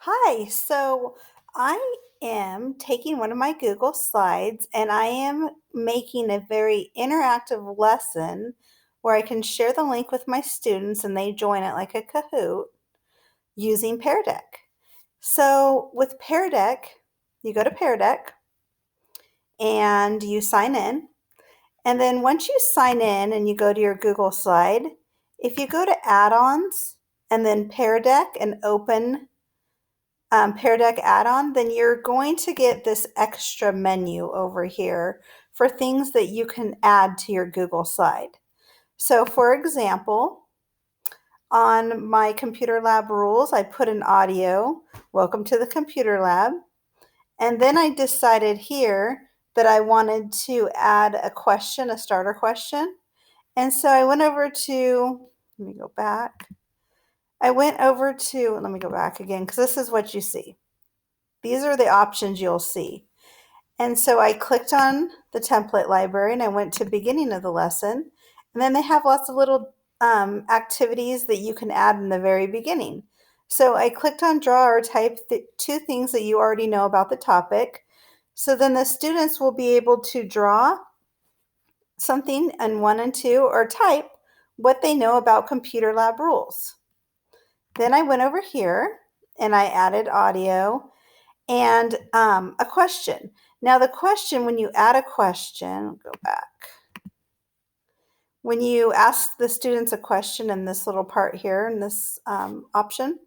Hi, so I am taking one of my Google Slides and I am making a very interactive lesson where I can share the link with my students and they join it like a Kahoot using Pear Deck. So with Pear Deck, you go to Pear Deck and you sign in. And then once you sign in and you go to your Google Slide, if you go to add-ons and then Pear Deck and open Pear Deck add-on, then you're going to get this extra menu over here for things that you can add to your Google slide. So for example, on my computer lab rules, I put an audio, welcome to the computer lab. And then I decided here that I wanted to add a question, a starter question. And so I went over to, let me go back. Let me go back again, because this is what you see. These are the options you'll see. And so I clicked on the template library and I went to beginning of the lesson. And then they have lots of little activities that you can add in the very beginning. So I clicked on draw or type two things that you already know about the topic. So then the students will be able to draw something in 1 and 2 or type what they know about computer lab rules. Then I went over here and I added audio and a question. Now the question, when you add a question, go back. When you ask the students a question in this little part here, in this option,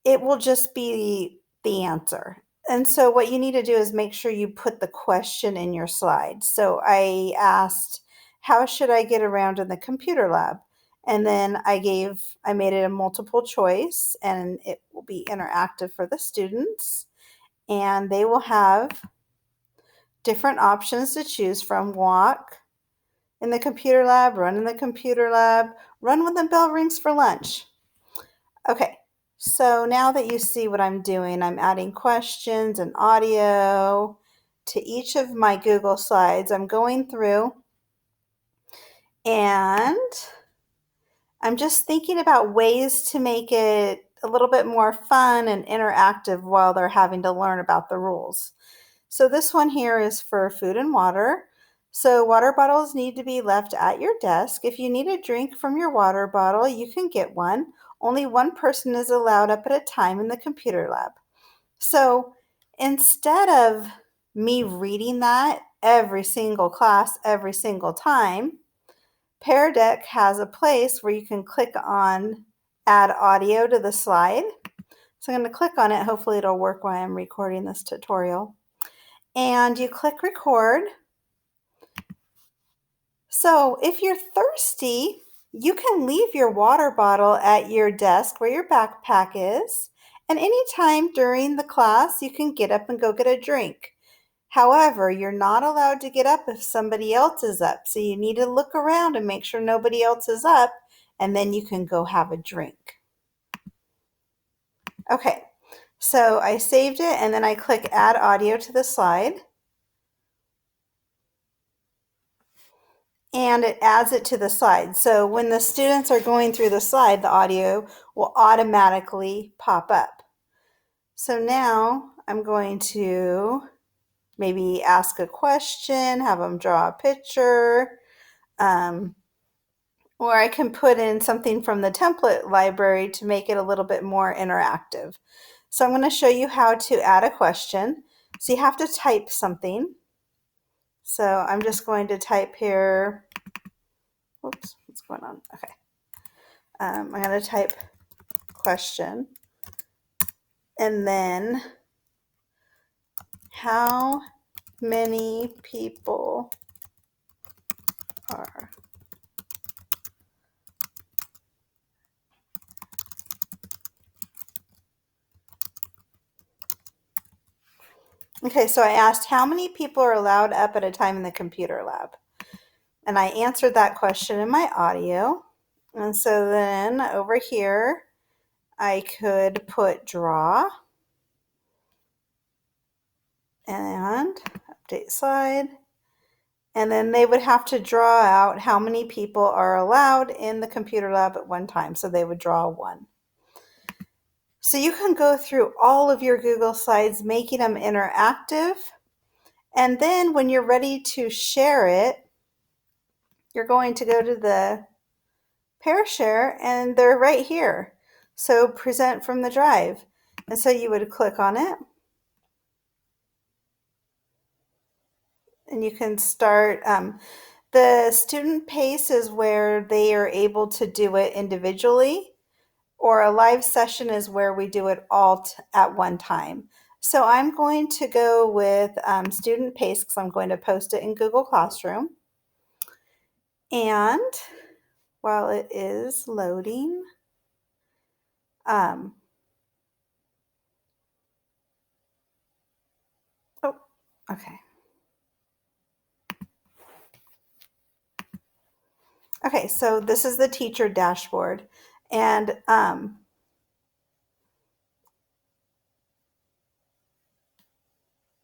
it will just be the answer. And so what you need to do is make sure you put the question in your slide. So I asked, how should I get around in the computer lab? And then I made it a multiple choice and it will be interactive for the students. And they will have different options to choose from: walk in the computer lab, run in the computer lab, run when the bell rings for lunch. Okay, so now that you see what I'm doing, I'm adding questions and audio to each of my Google Slides. I'm going through and I'm just thinking about ways to make it a little bit more fun and interactive while they're having to learn about the rules. So this one here is for food and water. So water bottles need to be left at your desk. If you need a drink from your water bottle, you can get one. Only one person is allowed up at a time in the computer lab. So instead of me reading that every single class, every single time, Pear Deck has a place where you can click on add audio to the slide. So I'm going to click on it. Hopefully it'll work while I'm recording this tutorial. And you click record. So if you're thirsty, you can leave your water bottle at your desk where your backpack is. And anytime during the class, you can get up and go get a drink. However, you're not allowed to get up if somebody else is up. So you need to look around and make sure nobody else is up, and then you can go have a drink. Okay, so I saved it and then I click add audio to the slide. And it adds it to the slide. So when the students are going through the slide, the audio will automatically pop up. So now I'm going to maybe ask a question, have them draw a picture, or I can put in something from the template library to make it a little bit more interactive. So I'm going to show you how to add a question. So you have to type something. So I'm just going to type here, oops, what's going on? Okay. I'm going to type question and then how many people are okay, so I asked how many people are allowed up at a time in the computer lab, and I answered that question in my audio. And so then over here I could put draw and update slide. And then they would have to draw out how many people are allowed in the computer lab at one time. So they would draw one. So you can go through all of your Google Slides, making them interactive. And then when you're ready to share it, you're going to go to the Pear Share and they're right here. So present from the drive. And so you would click on it and you can start. The student pace is where they are able to do it individually, or a live session is where we do it all at one time. So I'm going to go with student pace because I'm going to post it in Google Classroom. And while it is loading, oh, okay. Okay, so this is the teacher dashboard. And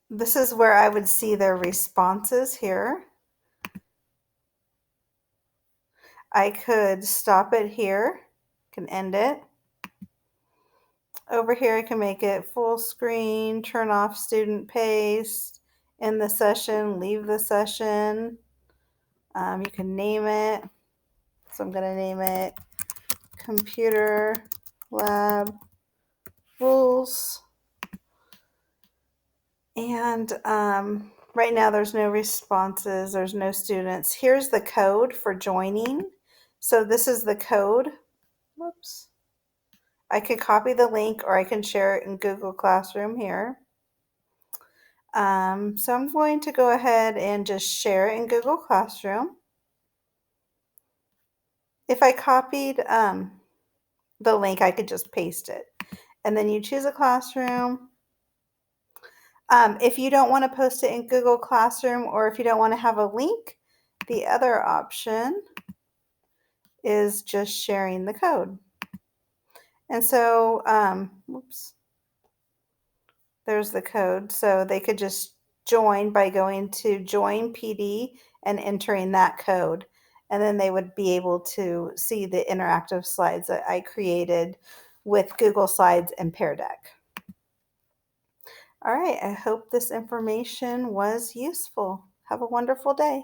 this is where I would see their responses here. I could stop it here, can end it. Over here, I can make it full screen, turn off student pace, end the session, leave the session. You can name it. So I'm going to name it Computer Lab Rules. And right now there's no responses, there's no students. Here's the code for joining. So this is the code. Whoops. I could copy the link or I can share it in Google Classroom here. So I'm going to go ahead and just share it in Google Classroom. If I copied the link, I could just paste it. And then you choose a classroom. If you don't want to post it in Google Classroom or if you don't want to have a link, the other option is just sharing the code. And so, whoops, there's the code. So they could just join by going to Join PD and entering that code. And then they would be able to see the interactive slides that I created with Google Slides and Pear Deck. All right, I hope this information was useful. Have a wonderful day.